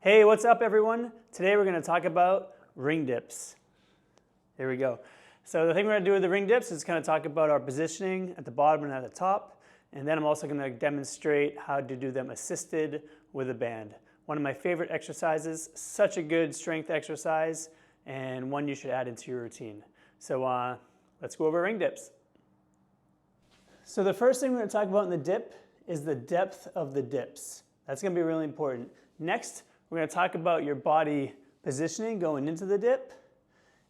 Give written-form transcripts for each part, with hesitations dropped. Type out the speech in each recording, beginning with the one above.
Hey, what's up everyone? Today we're going to talk about ring dips. Here we go. So the thing we're going to do with the ring dips is kind of talk about our positioning at the bottom and at the top. And then I'm also going to demonstrate how to do them assisted with a band. One of my favorite exercises, such a good strength exercise, and one you should add into your routine. So let's go over ring dips. So the first thing we're going to talk about in the dip is the depth of the dips. That's going to be really important. Next, we're going to talk about your body positioning going into the dip,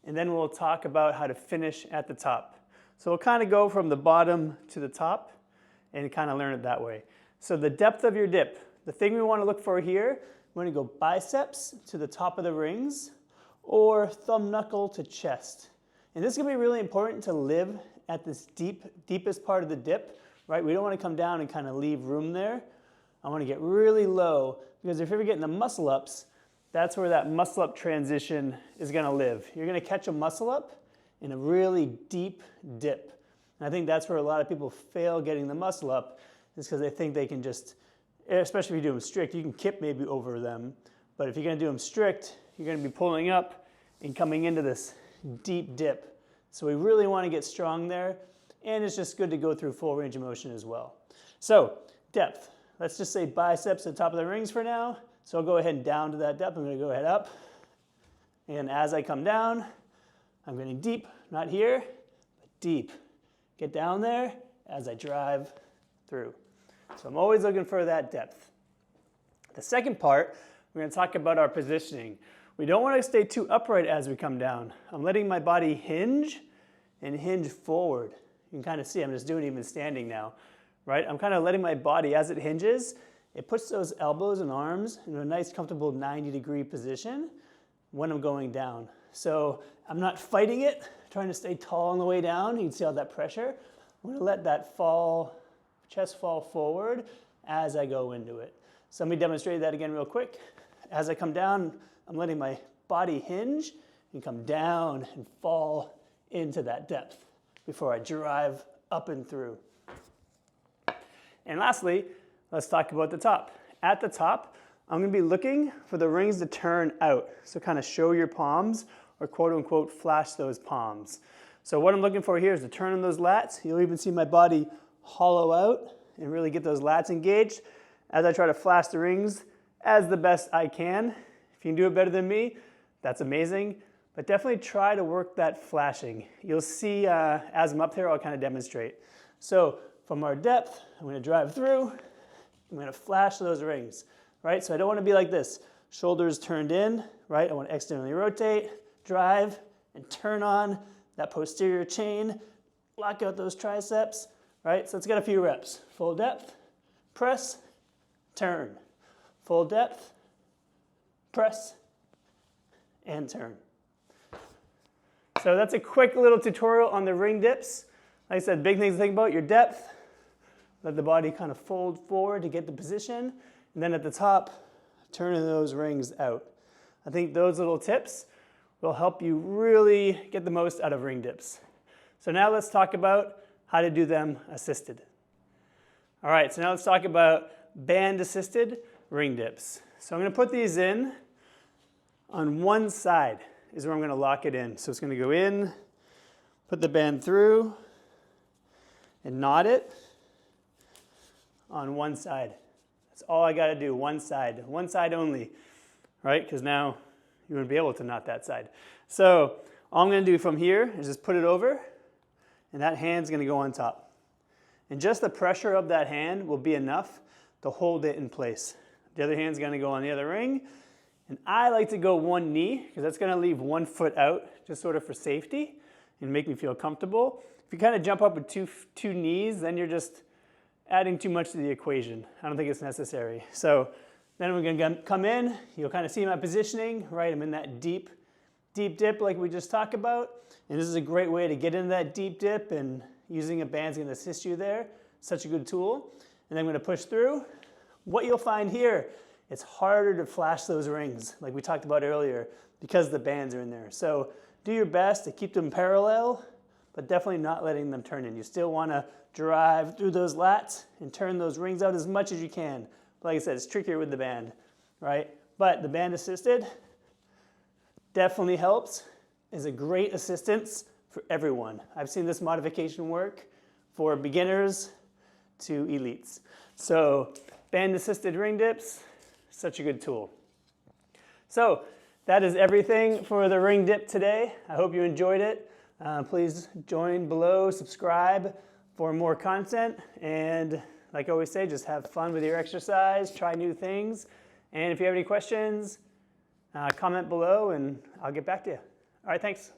and then we'll talk about how to finish at the top. So we'll kind of go from the bottom to the top and kind of learn it that way. So the depth of your dip, the thing we want to look for here, we're going to go biceps to the top of the rings or thumb knuckle to chest. And this is going to be really important to live at this deepest part of the dip, right? We don't want to come down and kind of leave room there. I want to get really low, because if you're ever getting the muscle ups, that's where that muscle up transition is going to live. You're going to catch a muscle up in a really deep dip. And I think that's where a lot of people fail getting the muscle up, is because they think they can just, especially if you do them strict, you can kip maybe over them. But if you're going to do them strict, you're going to be pulling up and coming into this deep dip. So we really want to get strong there. And it's just good to go through full range of motion as well. So depth. Let's just say biceps at the top of the rings for now. So I'll go ahead and down to that depth. I'm going to go ahead up. And as I come down, I'm getting deep, not here, but deep. Get down there as I drive through. So I'm always looking for that depth. The second part, we're going to talk about our positioning. We don't want to stay too upright as we come down. I'm letting my body hinge and hinge forward. You can kind of see I'm just doing it even standing now. Right? I'm kind of letting my body, as it hinges, it puts those elbows and arms in a nice, comfortable 90-degree position when I'm going down. So I'm not fighting it, trying to stay tall on the way down. You can see all that pressure. I'm going to let that chest fall forward as I go into it. So let me demonstrate that again real quick. As I come down, I'm letting my body hinge and come down and fall into that depth before I drive up and through. And lastly, let's talk about the top. At the top, I'm going to be looking for the rings to turn out. So kind of show your palms, or quote unquote flash those palms. So what I'm looking for here is to turn on those lats. You'll even see my body hollow out and really get those lats engaged as I try to flash the rings as the best I can. If you can do it better than me, that's amazing. But definitely try to work that flashing. You'll see as I'm up there, I'll kind of demonstrate. So from our depth, I'm going to drive through. I'm going to flash those rings, right? So I don't want to be like this. Shoulders turned in, right? I want to externally rotate, drive, and turn on that posterior chain. Lock out those triceps, right? So let's get a few reps. Full depth, press, turn. Full depth, press, and turn. So that's a quick little tutorial on the ring dips. Like I said, big things to think about, your depth. Let the body kind of fold forward to get the position. And then at the top, turning those rings out. I think those little tips will help you really get the most out of ring dips. So now let's talk about how to do them assisted. All right, so now let's talk about band-assisted ring dips. So I'm going to put these in on one side is where I'm going to lock it in. So it's going to go in, put the band through, and knot it on one side. That's all I got to do, one side only, right? Because now you wouldn't be able to knot that side. So all I'm going to do from here is just put it over, and that hand's going to go on top. And just the pressure of that hand will be enough to hold it in place. The other hand's going to go on the other ring, and I like to go one knee because that's going to leave one foot out just sort of for safety and make me feel comfortable. If you kind of jump up with two knees, then you're just adding too much to the equation. I don't think it's necessary. So then we're going to come in. You'll kind of see my positioning, right? I'm in that deep dip like we just talked about. And this is a great way to get into that deep dip, and using a band is going to assist you there. Such a good tool. And then I'm going to push through. What you'll find here, it's harder to flash those rings like we talked about earlier because the bands are in there. So do your best to keep them parallel, but definitely not letting them turn in. You still want to drive through those lats and turn those rings out as much as you can. But like I said, it's trickier with the band, right? But the band assisted definitely helps, is a great assistance for everyone. I've seen this modification work for beginners to elites. So band assisted ring dips, such a good tool. So that is everything for the ring dip today. I hope you enjoyed it. Please join below, subscribe for more content, and like I always say, just have fun with your exercise, try new things, and if you have any questions, comment below and I'll get back to you. All right, thanks.